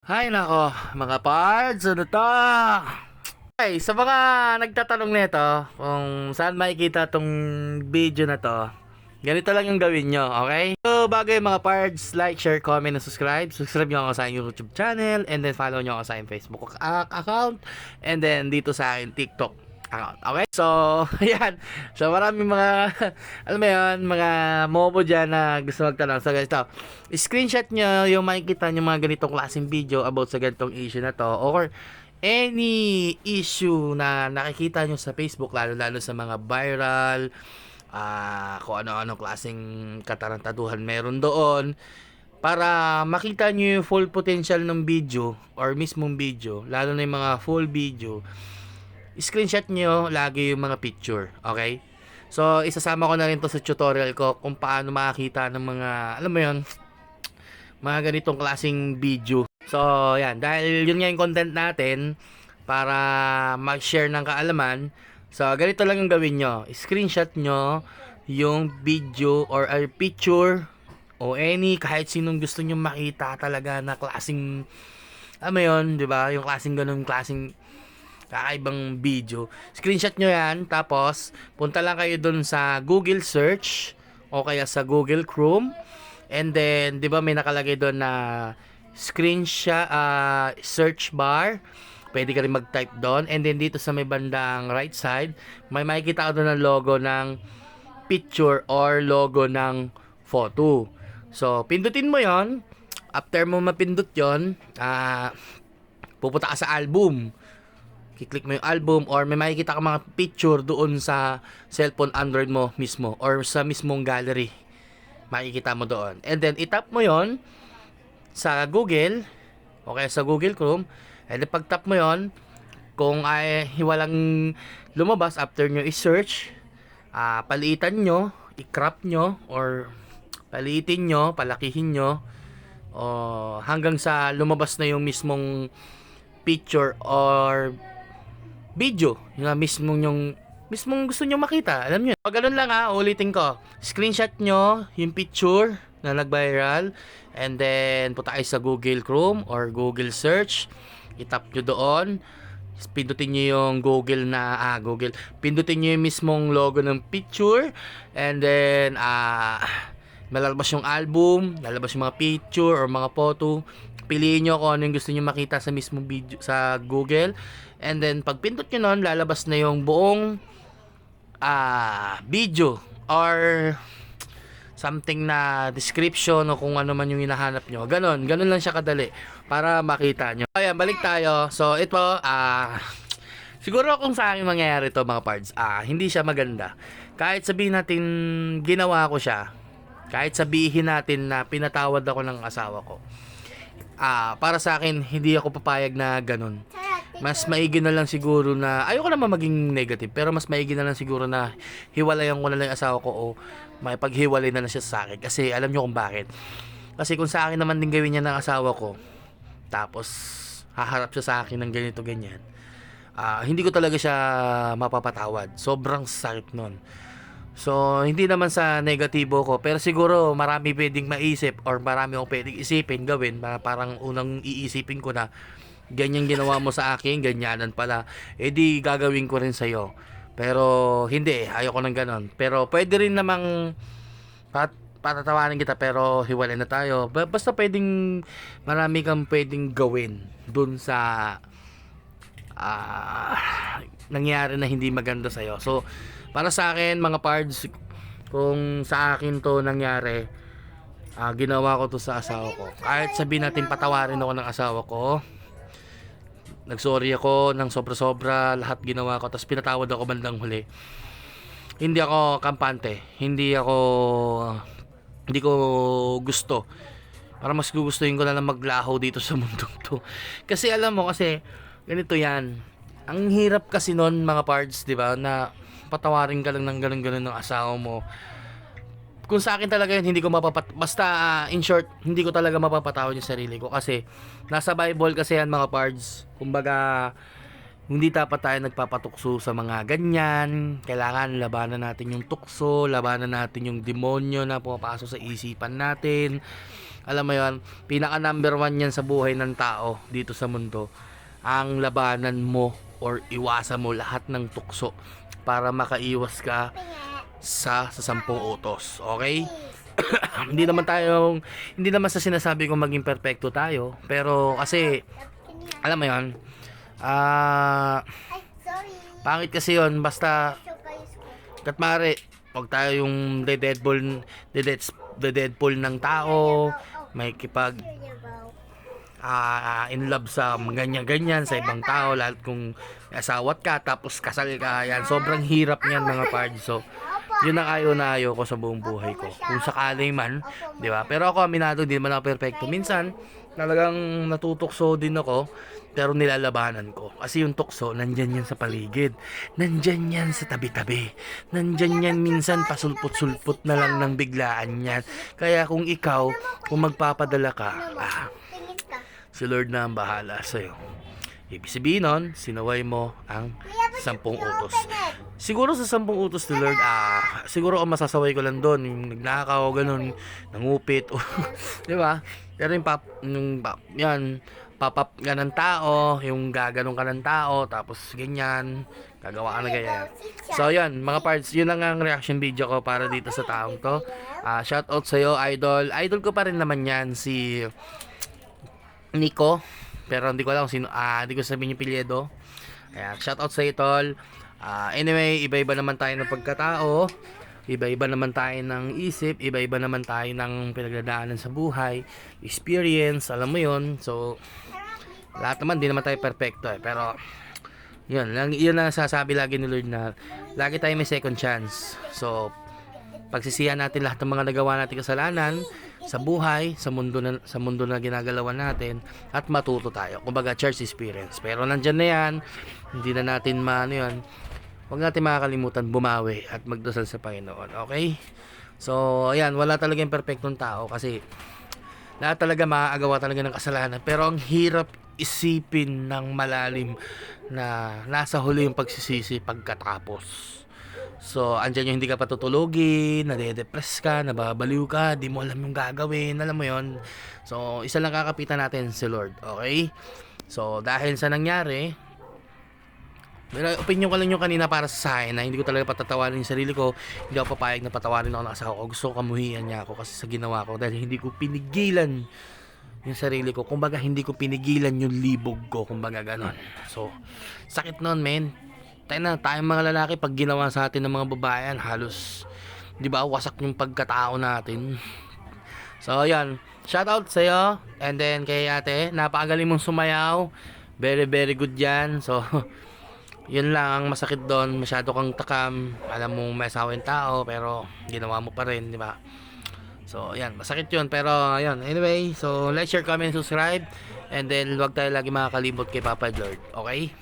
Hay nako, mga pards, ano to? Okay, sa mga nagtatanong nito kung saan makikita tong video na to, ganito lang yung gawin nyo, okay? So, bago yung mga pards, like, share, comment, and subscribe. Subscribe nyo ako sa aking YouTube channel, and then follow nyo ako sa aking Facebook account, and then dito sa aking TikTok account, okay? So, ayan. So, maraming mga, alam mo yun, mga mobo dyan na gusto magtanong. So, guys, ito, screenshot nyo yung makikita nyo mga ganitong klaseng video about sa ganitong issue na to, or any issue na nakikita nyo sa Facebook, lalo-lalo sa mga viral, kung ano-ano klaseng katarantaduhan meron doon, para makita nyo yung full potential ng video or mismong video, lalo na yung mga full video. Screenshot nyo lagi yung mga picture, okay? So, isasama ko na rin to sa tutorial ko kung paano makakita ng mga, alam mo yun, mga ganitong klaseng video. So, yan. Dahil yun nga yung content natin para mag-share ng kaalaman. So, ganito lang yung gawin nyo. Screenshot nyo yung video or picture o any kahit sinong gusto nyo makita talaga na klaseng, alam mo yun, di ba? Yung klaseng ganun, klaseng kakaibang video. Screenshot nyo yan. Tapos, punta lang kayo dun sa Google search o kaya sa Google Chrome. And then, di ba may nakalagay doon na screenshot, search bar. Pwede ka rin mag-type doon. And then, dito sa may bandang right side, may makikita ka doon ng logo ng picture or logo ng photo. So, pindutin mo yon. After mo mapindot yon, pupunta ka sa album. Kiklik mo yung album or may makikita ka mga picture doon sa cellphone Android mo mismo or sa mismong gallery. Makikita mo doon. And then, itap mo yon sa Google o kaya sa Google Chrome. And then, pag-tap mo yon, kung ay walang lumabas after nyo i-search, paliitan nyo, i-crop nyo, or paliitin nyo, palakihin nyo, o hanggang sa lumabas na yung mismong picture or video. Yung mismong gusto nyo makita. Alam nyo. Pag ganun lang ulitin ko. Screenshot nyo yung picture na nag-viral. And then, punta kayo sa Google Chrome or Google Search. Itap nyo doon. Pindutin nyo yung Google na, Google. Pindutin nyo yung mismong logo ng picture. And then, malalabas yung album, lalabas yung mga picture or mga photo. Piliin nyo kung ano yung gusto nyo makita sa mismong video sa Google. And then, pag pindot nyo nun, lalabas na yung buong video or something na description o kung ano man yung hinahanap nyo. Ganon lang siya kadali para makita nyo. Ayan, balik tayo. So, ito, siguro kung sa akin mangyayari to mga pards, hindi siya maganda. Kahit sabihin natin ginawa ko siya, kahit sabihin natin na pinatawad ako ng asawa ko, para sa akin, hindi ako papayag na ganun. Mas maigi na lang siguro na, ayoko naman maging negative, pero mas maigi na lang siguro na hiwalayan ko na lang yung asawa ko o may paghiwalay na lang siya sa akin. Kasi alam nyo kung bakit. Kasi kung sa akin naman din gawin niya ng asawa ko, tapos haharap siya sa akin ng ganito ganyan, hindi ko talaga siya mapapatawad. Sobrang sakit nun. So, hindi naman sa negatibo ko, pero siguro marami pwedeng maisip or marami akong pwedeng isipin, gawin, parang unang iisipin ko na ganyan ginawa mo sa akin, ganyanan pala, di gagawin ko rin sa'yo. Pero hindi, ayoko ng ganon. Pero pwede rin namang patatawanin kita pero hiwalay na tayo. Basta pwedeng, marami kang pwedeng gawin dun sa nangyari na hindi maganda sa'yo. So, para sa akin mga pards, kung sa akin to nangyari, ginawa ko to sa asawa ko. Kahit sabihin natin patawarin ako ng asawa ko, nagsorry ako ng sobra-sobra, lahat ginawa ko, tapos pinatawad ako bandang huli. Hindi ako kampante, hindi ko gusto. Para mas gugustuhin ko na lang maglaho dito sa mundong to. Kasi alam mo, kasi ganito yan. Ang hirap kasi nun mga pards, di ba, na patawarin ka lang ng ganun-ganun ng asawa mo. Kung sa akin talaga yun, hindi ko basta in short, hindi ko talaga mapapatawad yung sarili ko kasi nasa Bible kasi yan mga pards. Kumbaga, Hindi dapat tayo nagpapatukso sa mga ganyan. Kailangan labanan natin yung tukso, labanan natin yung demonyo na pumapasok sa isipan natin. Alam mo yon, pinaka number one yan sa buhay ng tao dito sa mundo. Ang labanan mo or iwasan mo lahat ng tukso para makaiwas ka sa 10 utos. Okay? Hindi naman sa sinasabi kong maging perfecto tayo, pero kasi alam mo yon, pangit kasi yon, basta katmari wag tayo yung Deadpool ng tao, may kipag in love sa ganyan-ganyan sa ibang tao, lalo kung asawat ka tapos kasal ka, yan sobrang hirap niyan mga pards. So yun ang ayaw na ayaw ko sa buong buhay ko, kung sakali man, di ba? Pero ako, aminado, di naman ako perfecto. Minsan talagang natutukso din ako, pero nilalabanan ko kasi yung tukso nandyan yan sa paligid, nandyan yan sa tabi-tabi, nandyan yan minsan pasulput-sulput na lang ng biglaan yan. Kaya kung ikaw, kung magpapadala ka, si Lord na ang bahala sa'yo. Ibig sabihin nun, sinaway mo ang 10 utos. Siguro sa 10 utos ni Lord, siguro ang masasaway ko lang doon, yung nagnakaw, ganun, nangupit, di ba? Pero yan, papap ka ng tao, yung gaganong ka ng tao, tapos ganyan, gagawa ka na ganyan. So yan, mga parts, yun lang ang reaction video ko para dito sa taong to. Shout out sa'yo, idol. Idol ko pa rin naman yan, si Nico, pero hindi ko alam kung sino, hindi ko sabihin yung pilyedo. Ayan, shout out sa tol. Anyway, iba-iba naman tayo ng pagkatao, iba-iba naman tayo ng isip, iba-iba naman tayo ng pinagdadaanan sa buhay, experience, alam mo yon. So lahat naman, di naman tayo perfecto pero yun lang sasabi lagi ni Lord, na lagi tayo may second chance. So pagsisihan natin lahat ng mga nagawa natin kasalanan sa buhay, sa mundo na ginagalawan natin, at matuto tayo. Kumbaga, church experience. Pero nandyan na yan, hindi na natin yan. Huwag natin makakalimutan bumawi at magdasal sa Panginoon. Okay? So, ayan, wala talaga yung perfectong tao kasi lahat talaga maaagawa talaga ng kasalanan. Pero ang hirap isipin ng malalim na nasa huli yung pagsisisi pagkatapos. So, andyan yung hindi ka patutulogin, nade-depress ka, nababaliw ka, di mo alam yung gagawin, alam mo yon. So, isa lang kakapitan natin, si Lord, okay? So, dahil sa nangyari, opinion ko lang yung kanina para sa akin, na hindi ko talaga patatawarin yung sarili ko, hindi ako papayag na patawarin ako ng asawa ko. Gusto ko kamuhian niya ako kasi sa ginawa ko, dahil hindi ko pinigilan yung sarili ko. Kumbaga, hindi ko pinigilan yung libog ko, kumbaga ganon. So, sakit nun, men. Tayong mga lalaki, pag ginawa sa atin ng mga babayan, halos, di ba, wasak yung pagkatao natin. So, yan. Shout out sa'yo. And then, kay ate, napakagaling mong sumayaw. Very, very good yan. So, yun lang ang masakit doon. Masyado kang takam. Alam mong may asawa yung tao, pero ginawa mo pa rin, di ba? So, yan. Masakit yun. Pero, ayun. Anyway, so, like, share, comment, subscribe. And then, huwag tayo lagi makakalimot kay Papa Lord. Okay?